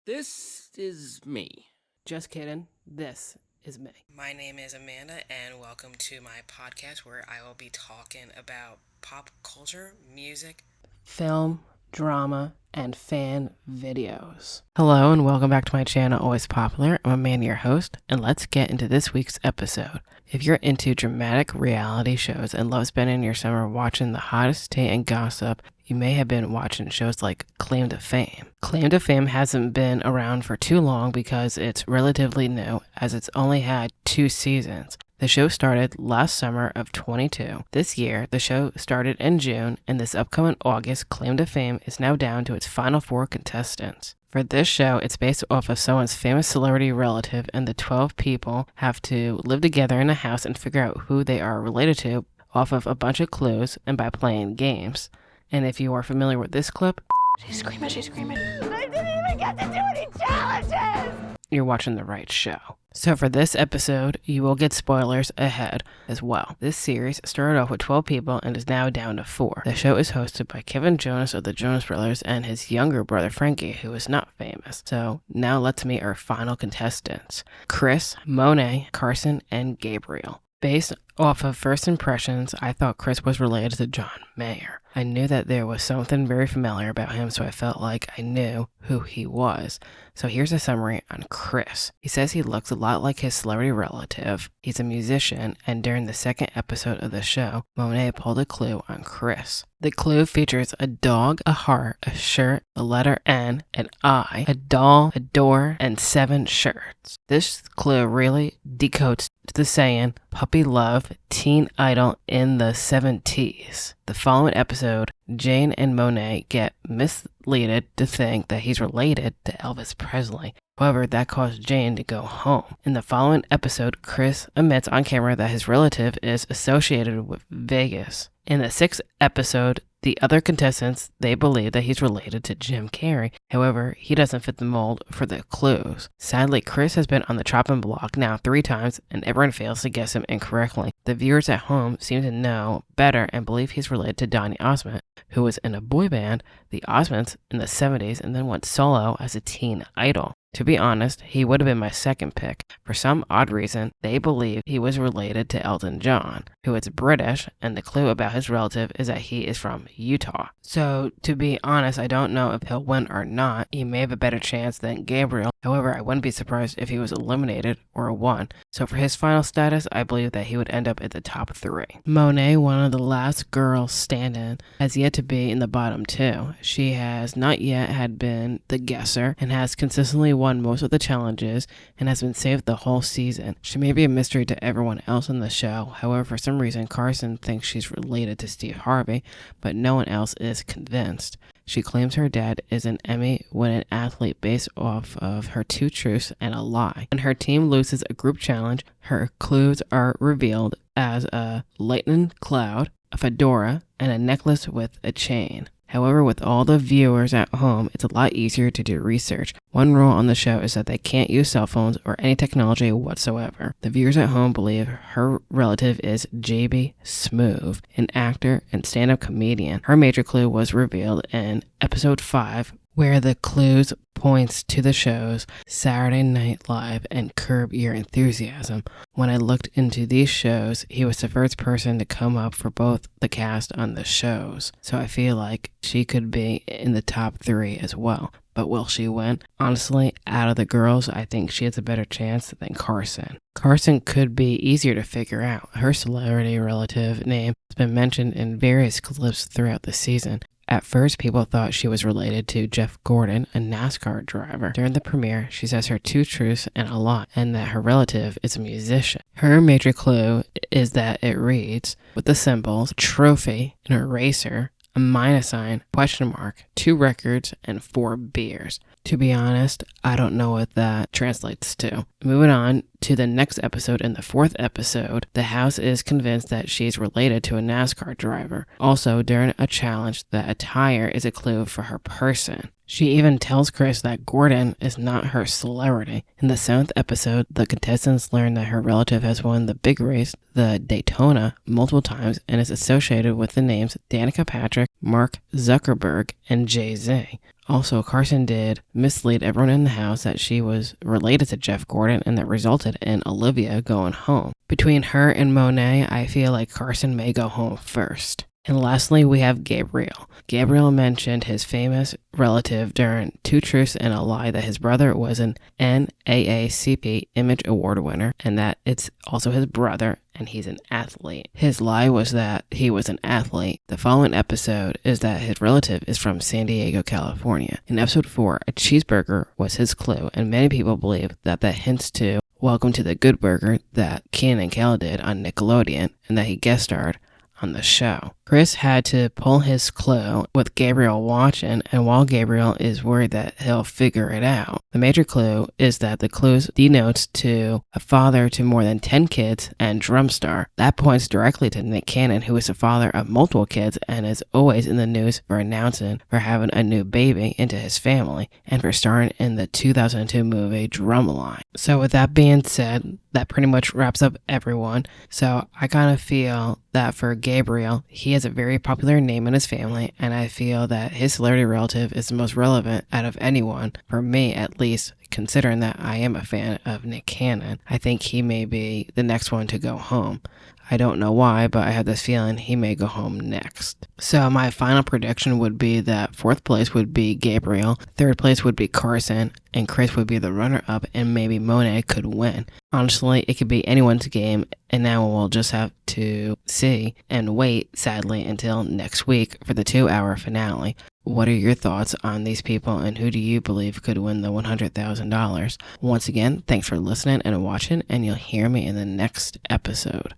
This is me. Just kidding. This is me. My name is Amanda, and welcome to my podcast where I will be talking about pop culture, music, film, drama, and fan videos. Hello, and welcome back to my channel, Always Popular. I'm Amanda, your host, and let's get into this week's episode. If you're into dramatic reality shows and love spending your summer watching the hottest tea and gossip, you may have been watching shows like Claim to Fame. Claim to Fame hasn't been around for too long because it's relatively new, as it's only had 2 seasons. The show started last summer of 22. This year, the show started in June, and this upcoming August, Claim to Fame is now down to its final 4 contestants. For this show, it's based off of someone's famous celebrity relative, and the 12 people have to live together in a house and figure out who they are related to off of a bunch of clues and by playing games. And if you are familiar with this clip, she's screaming. I didn't even get to do any challenges! You're watching the right show. So for this episode, you will get spoilers ahead as well. This series started off with 12 people and is now down to 4. The show is hosted by Kevin Jonas of the Jonas Brothers and his younger brother Frankie, who is not famous. So now let's meet our final contestants: Chris, Monet, Carson, and Gabriel. Based off of first impressions, I thought Chris was related to John Mayer. I knew that there was something very familiar about him, so I felt like I knew who he was. So here's a summary on Chris. He says he looks a lot like his celebrity relative. He's a musician, and during the second episode of the show, Monet pulled a clue on Chris. The clue features a dog, a heart, a shirt, a letter N, an I, a doll, a door, and 7 shirts. This clue really decodes the saying, puppy love, teen idol in the 70s. The following episode, Jane and Monet get misleaded to think that he's related to Elvis Presley. However, that caused Jane to go home. In the following episode, Chris admits on camera that his relative is associated with Vegas. In the 6th episode, the other contestants, they believe that he's related to Jim Carrey. However, he doesn't fit the mold for the clues. Sadly, Chris has been on the chopping block now 3 times, and everyone fails to guess him incorrectly. The viewers at home seem to know better and believe he's related to Donny Osmond, who was in a boy band, the Osmonds, in the 70s, and then went solo as a teen idol. To be honest, he would have been my second pick. For some odd reason, they believe he was related to Elton John, who is British, and the clue about his relative is that he is from Utah. So, to be honest, I don't know if he'll win or not. He may have a better chance than Gabriel. However, I wouldn't be surprised if he was eliminated or won. So for his final status, I believe that he would end up at the top 3. Monet, one of the last girls standing, has yet to be in the bottom 2. She has not yet had been the guesser and has consistently won most of the challenges and has been saved the whole season. She may be a mystery to everyone else on the show. However, for some reason, Carson thinks she's related to Steve Harvey, but no one else is convinced. She claims her dad is an Emmy-winning athlete based off of her 2 truths and a lie. When her team loses a group challenge, her clues are revealed as a lightning cloud, a fedora, and a necklace with a chain. However, with all the viewers at home, it's a lot easier to do research. One rule on the show is that they can't use cell phones or any technology whatsoever. The viewers at home believe her relative is JB Smoove, an actor and stand-up comedian. Her major clue was revealed in episode 5, where the clues points to the shows Saturday Night Live and Curb Your Enthusiasm. When I looked into these shows, he was the first person to come up for both the cast on the shows. So I feel like she could be in the top 3 as well. But will she win? Honestly, out of the girls, I think she has a better chance than Carson. Carson could be easier to figure out. Her celebrity relative name has been mentioned in various clips throughout the season. At first, people thought she was related to Jeff Gordon, a NASCAR driver. During the premiere, she says her 2 truths and a lie, and that her relative is a musician. Her major clue is that it reads, with the symbols, trophy, an eraser, a minus sign, question mark, 2 records, and 4 beers. To be honest, I don't know what that translates to. Moving on to the next episode. In the 4th episode, the house is convinced that she's related to a NASCAR driver. Also, during a challenge, the attire is a clue for her person. She even tells Chris that Gordon is not her celebrity. In the 7th episode, the contestants learn that her relative has won the big race, the Daytona, multiple times and is associated with the names Danica Patrick, Mark Zuckerberg, and Jay-Z. Also, Carson did mislead everyone in the house that she was related to Jeff Gordon, and that resulted in Olivia going home. Between her and Monet, I feel like Carson may go home first. And lastly, we have Gabriel. Gabriel mentioned his famous relative during Two Truths and a Lie that his brother was an NAACP Image Award winner, and that it's also his brother and he's an athlete. His lie was that he was an athlete. The following episode is that his relative is from San Diego, California. In episode 4, a cheeseburger was his clue, and many people believe that hints to Welcome to the Good Burger that Kenan and Kel did on Nickelodeon, and that he guest starred on the show. Chris had to pull his clue with Gabriel watching, and while Gabriel is worried that he'll figure it out, the major clue is that the clue denotes to a father to more than 10 kids and drum star. That points directly to Nick Cannon, who is a father of multiple kids and is always in the news for announcing for having a new baby into his family and for starring in the 2002 movie Drumline. So with that being said, that pretty much wraps up everyone. So I kind of feel that for Gabriel, he has a very popular name in his family, and I feel that his celebrity relative is the most relevant out of anyone, for me at least, considering that I am a fan of Nick Cannon. I think he may be the next one to go home. I don't know why, but I have this feeling he may go home next. So my final prediction would be that 4th place would be Gabriel, 3rd place would be Carson, and Chris would be the runner-up, and maybe Monet could win. Honestly, it could be anyone's game, and now we'll just have to see and wait, sadly, until next week for the 2-hour finale. What are your thoughts on these people, and who do you believe could win the $100,000? Once again, thanks for listening and watching, and you'll hear me in the next episode.